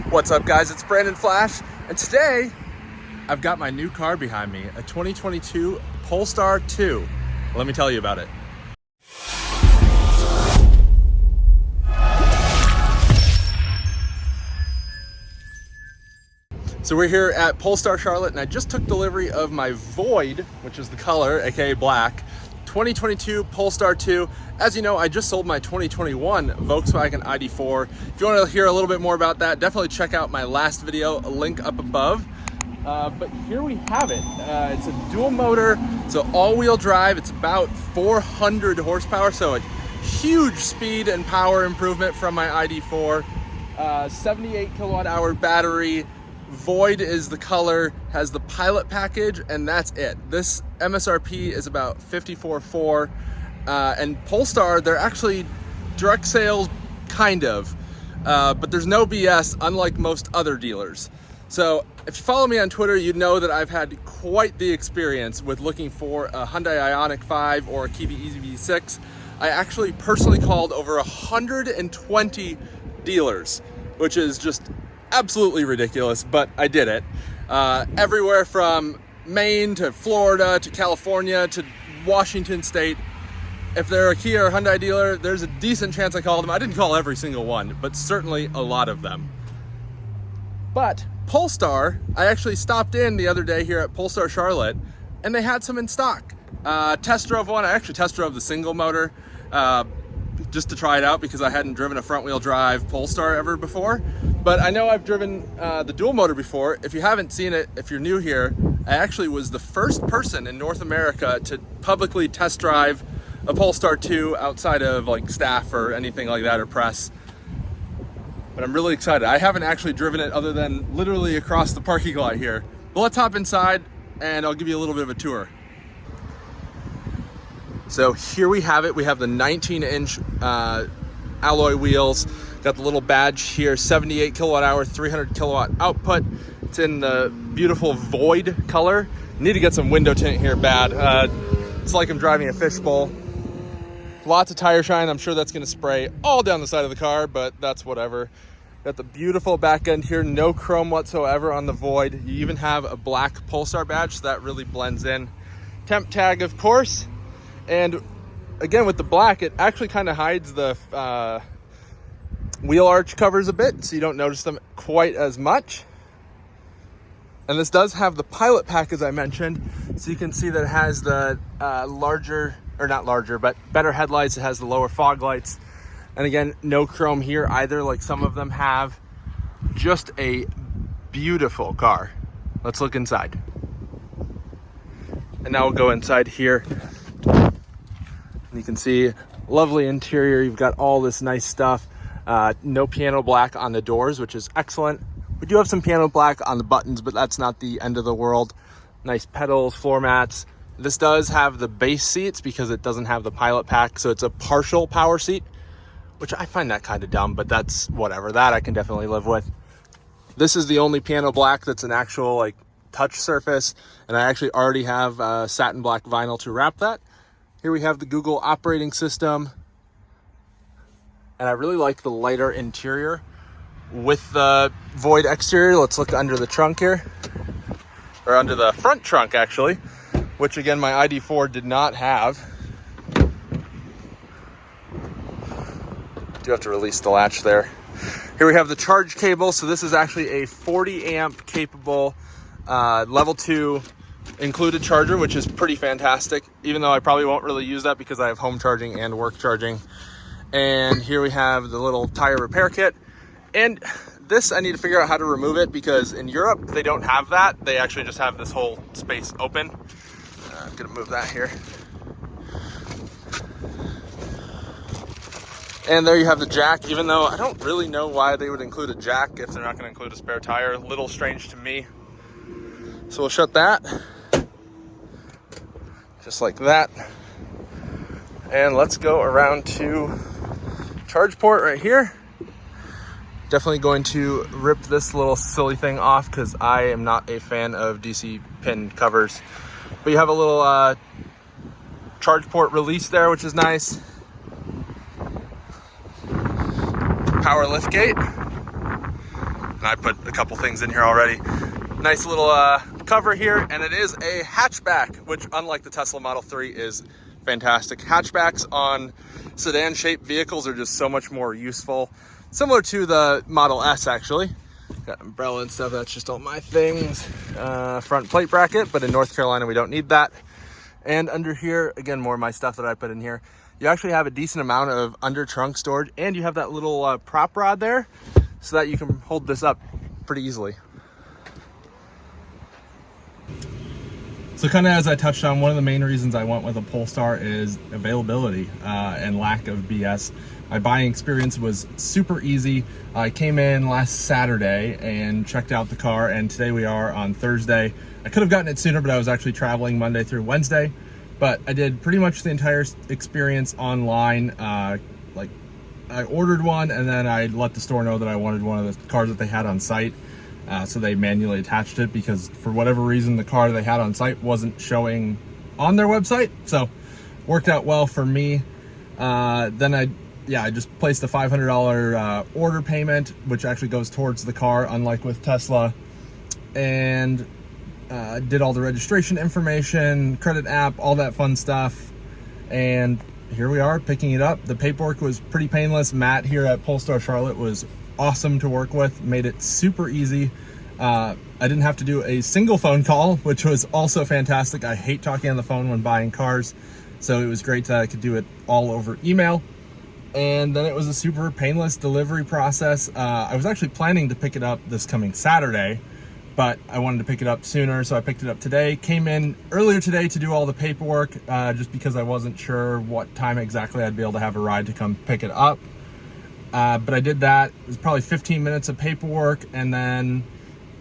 What's up, guys? It's Brandon Flash, and today I've got my new car behind me, a 2022 Polestar 2. Let me tell you about it. So we're here at Polestar Charlotte, and I just took delivery of my Void, which is the color, aka black, 2022 Polestar 2. As you know, I just sold my 2021 Volkswagen ID4. If you want to hear a little bit more about that, definitely check out my last video, a link up above. But here we have it. It's a dual motor, it's an all-wheel drive. It's about 400 horsepower, so a huge speed and power improvement from my ID4. 78 kilowatt hour battery. Void is the color, has the pilot package, and that's it. This MSRP is about $54,400. And Polestar, they're actually direct sales, kind of, but there's no BS, unlike most other dealers. So if you follow me on Twitter, you'd know that I've had quite the experience with looking for a Hyundai Ioniq 5 or a Kia EV6. I actually personally called over 120 dealers, which is just absolutely ridiculous, but I did it. Everywhere from Maine to Florida to California to Washington State. If they're a Kia or Hyundai dealer, there's a decent chance I called them. I didn't call every single one, but certainly a lot of them. But Polestar, I actually stopped in the other day here at Polestar Charlotte, and they had some in stock. Test drove one. I actually test drove the single motor just to try it out because I hadn't driven a front wheel drive Polestar ever before. But I know I've driven the dual motor before. If you haven't seen it, if you're new here, I actually was the first person in North America to publicly test drive a Polestar 2 outside of like staff or anything like that or press. But I'm really excited. I haven't actually driven it other than literally across the parking lot here. But let's hop inside and I'll give you a little bit of a tour. So here we have it. We have the 19-inch alloy wheels. Got the little badge here, 78 kilowatt hour, 300 kilowatt output. It's in the beautiful Void color. Need to get some window tint here bad. It's like I'm driving a fishbowl. Lots of tire shine. I'm sure that's gonna spray all down the side of the car, but that's whatever. Got the beautiful back end here, no chrome whatsoever on the Void. You even have a black Polestar badge, so that really blends in. Temp tag, of course. And again, with the black, it actually kind of hides the wheel arch covers a bit, so you don't notice them quite as much. And this does have the pilot pack, as I mentioned, so you can see that it has the larger, or not larger, but better headlights. It has the lower fog lights. And again, no chrome here either, like some of them have. Just a beautiful car. Let's look inside. And now we'll go inside here. And you can see lovely interior. You've got all this nice stuff. No piano black on the doors, which is excellent. We do have some piano black on the buttons, but that's not the end of the world. Nice pedals, floor mats. This does have the base seats because it doesn't have the pilot pack, so it's a partial power seat, which I find that kind of dumb, but that's whatever. That I can definitely live with. This is the only piano black that's an actual like touch surface, and I actually already have satin black vinyl to wrap that. Here we have the Google operating system, and I really like the lighter interior with the Void exterior. Let's look under the trunk here, or under the front trunk actually, which again my ID4 did not have. Do have to release the latch there. Here we have the charge cable. So this is actually a 40 amp capable level 2 included charger, which is pretty fantastic, even though I probably won't really use that because I have home charging and work charging. And here we have the little tire repair kit. And this, I need to figure out how to remove it because in Europe, they don't have that. They actually just have this whole space open. I'm gonna move that here. And there you have the jack, even though I don't really know why they would include a jack if they're not gonna include a spare tire. A little strange to me. So we'll shut that. Just like that. And let's go around to charge port right here. Definitely going to rip this little silly thing off because I am not a fan of DC pin covers. But you have a little charge port release there, which is nice. Power lift gate. and I put a couple things in here already. Nice little cover here, and it is a hatchback, which unlike the Tesla Model 3 is fantastic. Hatchbacks on sedan shaped vehicles are just so much more useful. Similar to the Model S actually. Got umbrella and stuff, that's just all my things. Front plate bracket, but in North Carolina we don't need that. And under here, again, more of my stuff that I put in here. You actually have a decent amount of under trunk storage, and you have that little prop rod there so that you can hold this up pretty easily. So kind of as I touched on, one of the main reasons I went with a Polestar is availability and lack of BS. My buying experience was super easy. I came in last Saturday and checked out the car, and today we are on Thursday. I could have gotten it sooner, but I was actually traveling Monday through Wednesday. But I did pretty much the entire experience online. Like I ordered one, and then I let the store know that I wanted one of the cars that they had on site. So they manually attached it because for whatever reason, the car they had on site wasn't showing on their website. So worked out well for me. Then I just placed a $500 order payment, which actually goes towards the car, unlike with Tesla. And did all the registration information, credit app, all that fun stuff. And here we are picking it up. The paperwork was pretty painless. Matt here at Polestar Charlotte was awesome to work with, made it super easy. I didn't have to do a single phone call, which was also fantastic. I hate talking on the phone when buying cars, so it was great that I could do it all over email. And then it was a super painless delivery process. I was actually planning to pick it up this coming Saturday, but I wanted to pick it up sooner, so I picked it up today. Came in earlier today to do all the paperwork, just because I wasn't sure what time exactly I'd be able to have a ride to come pick it up. But I did that. It was probably 15 minutes of paperwork, and then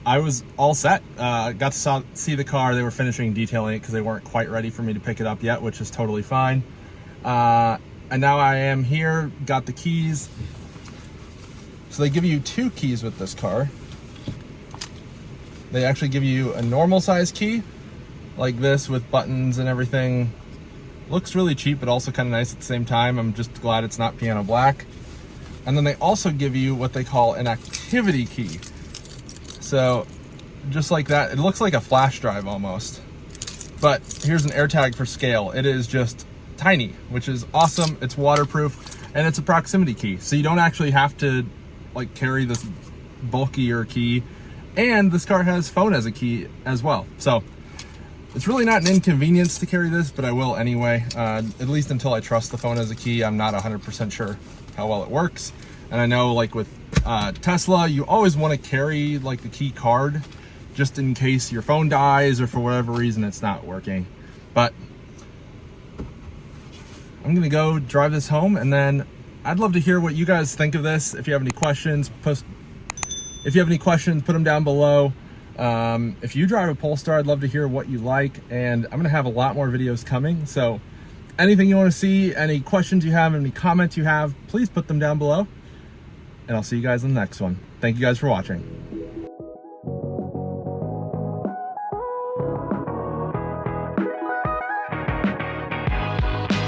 I was all set. Got to see the car. They were finishing detailing it because they weren't quite ready for me to pick it up yet, which is totally fine. And now I am here, got the keys. So they give you 2 keys with this car. They actually give you a normal size key, like this, with buttons and everything. Looks really cheap, but also kind of nice at the same time. I'm just glad it's not piano black. And then they also give you what they call an activity key. So just like that, it looks like a flash drive almost. But here's an AirTag for scale. It is just tiny, which is awesome. It's waterproof, and it's a proximity key. So you don't actually have to like carry this bulkier key. And this car has phone as a key as well. So it's really not an inconvenience to carry this, but I will anyway, at least until I trust the phone as a key. I'm not 100% sure how well it works. And I know like with Tesla, you always want to carry like the key card just in case your phone dies or for whatever reason it's not working. But I'm gonna go drive this home, and then I'd love to hear what you guys think of this. If you have any questions, put them down below. If you drive a Polestar, I'd love to hear what you like, and I'm gonna have a lot more videos coming. So anything you want to see, any questions you have, any comments you have, please put them down below, and I'll see you guys in the next one. Thank you guys for watching.